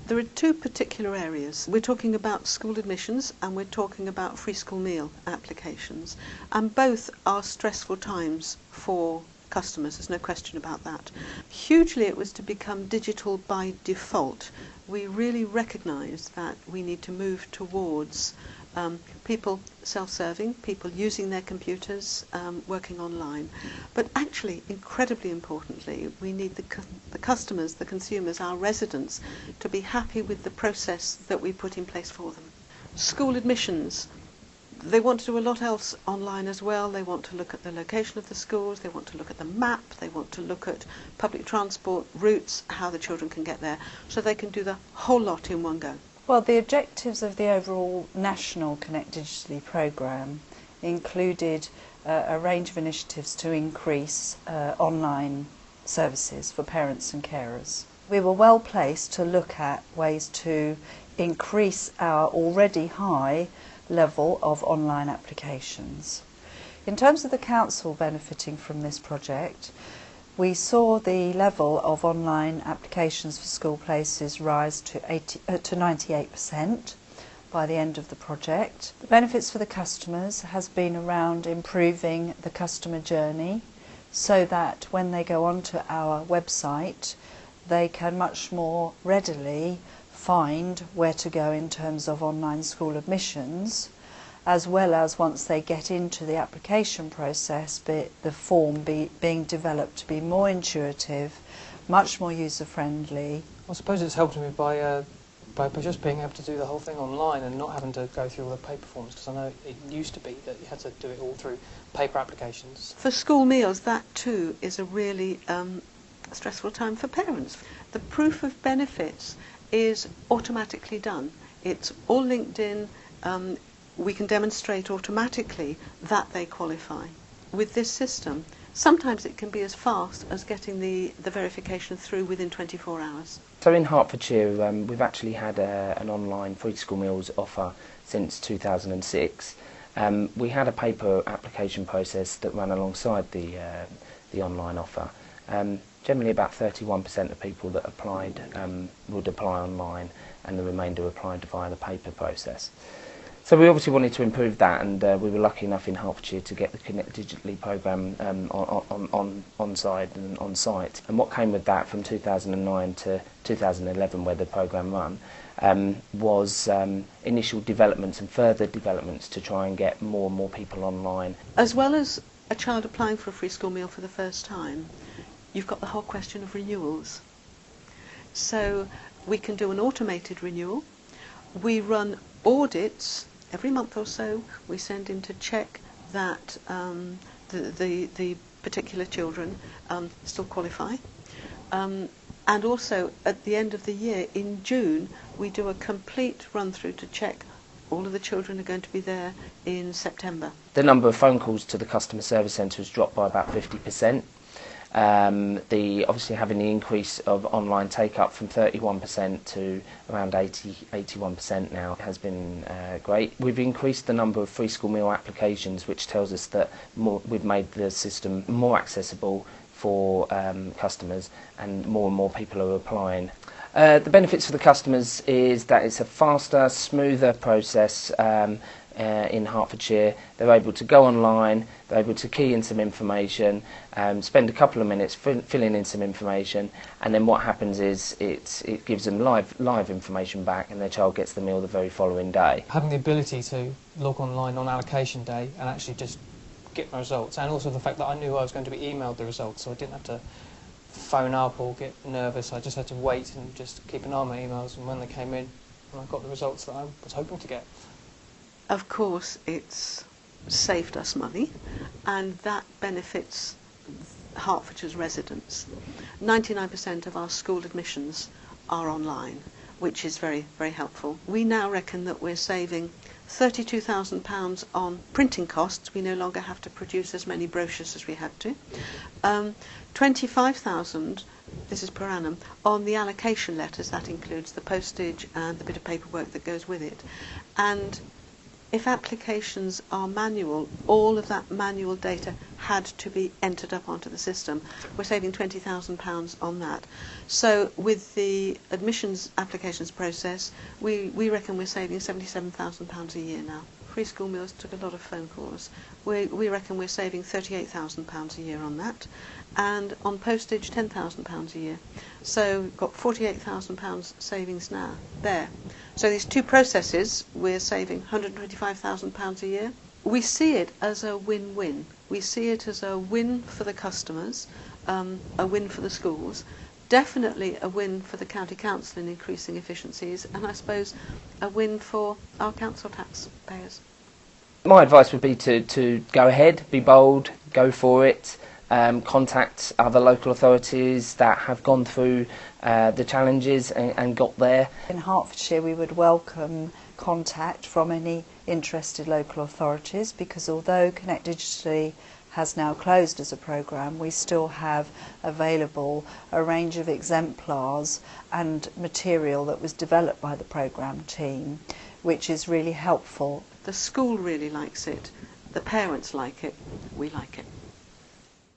There are two particular areas. We're talking about school admissions and we're talking about free school meal applications. And both are stressful times for customers, there's no question about that. Hugely it was to become digital by default. We really recognise that we need to move towards people self-serving, people using their computers, working online. But actually, incredibly importantly, we need the customers, the consumers, our residents, to be happy with the process that we put in place for them. School admissions. They want to do a lot else online as well. They want to look at the location of the schools, they want to look at the map, they want to look at public transport routes, how the children can get there, so they can do the whole lot in one go. Well, the objectives of the overall national Connect Digitally programme included a range of initiatives to increase online services for parents and carers. We were well placed to look at ways to increase our already high level of online applications. In terms of the council benefiting from this project, we saw the level of online applications for school places rise to 98% by the end of the project. The benefits for the customers has been around improving the customer journey so that when they go onto our website they can much more readily find where to go in terms of online school admissions, as well as once they get into the application process, the form being developed to be more intuitive, much more user-friendly. I suppose it's helped me by just being able to do the whole thing online and not having to go through all the paper forms, because I know it used to be that you had to do it all through paper applications. For school meals, that too is a really stressful time for parents. The proof of benefits is automatically done. It's all linked in. We can demonstrate automatically that they qualify. With this system, sometimes it can be as fast as getting the verification through within 24 hours. So in Hertfordshire, we've actually had an online free school meals offer since 2006. We had a paper application process that ran alongside the online offer. Generally about 31% of people that applied would apply online, and the remainder applied via the paper process. So we obviously wanted to improve that, and we were lucky enough in Hertfordshire to get the Connect Digitally programme on side and on site. And what came with that from 2009 to 2011, where the programme ran, was initial developments and further developments to try and get more and more people online. As well as a child applying for a free school meal for the first time, you've got the whole question of renewals. So we can do an automated renewal. We run audits every month or so. We send in to check that the particular children still qualify. And also at the end of the year, in June, we do a complete run through to check all of the children are going to be there in September. The number of phone calls to the customer service centre has dropped by about 50%. Obviously having the increase of online take-up from 31% to around 81% now has been great. We've increased the number of free school meal applications, which tells us that we've made the system more accessible for customers, and more people are applying. The benefits for the customers is that it's a faster, smoother process. In Hertfordshire, they're able to go online, they're able to key in some information, spend a couple of minutes filling in some information, and then what happens is it gives them live information back, and their child gets the meal the very following day. Having the ability to log online on allocation day and actually just get my results, and also the fact that I knew I was going to be emailed the results, so I didn't have to phone up or get nervous. I just had to wait and just keep an eye on my emails, and when they came in, I got the results that I was hoping to get. Of course, it's saved us money, and that benefits Hertfordshire's residents. 99% of our school admissions are online, which is very, very helpful. We now reckon that we're saving £32,000 on printing costs. We no longer have to produce as many brochures as we had to. 25,000, this is per annum, on the allocation letters. That includes the postage and the bit of paperwork that goes with it. And if applications are manual, all of that manual data had to be entered up onto the system. We're saving £20,000 on that. So with the admissions applications process, we reckon we're saving £77,000 a year now. Free school meals took a lot of phone calls. We reckon we're saving £38,000 a year on that, and on postage £10,000 a year. So we've got £48,000 savings now there. So these two processes, we're saving £125,000 a year. We see it as a win-win. We see it as a win for the customers, a win for the schools, definitely a win for the county council in increasing efficiencies, and I suppose a win for our council taxpayers. My advice would be to go ahead, be bold, go for it, contact other local authorities that have gone through the challenges and got there. In Hertfordshire, we would welcome contact from any interested local authorities, because although Connect Digitally has now closed as a programme, we still have available a range of exemplars and material that was developed by the programme team, which is really helpful. The school really likes it, the parents like it, we like it.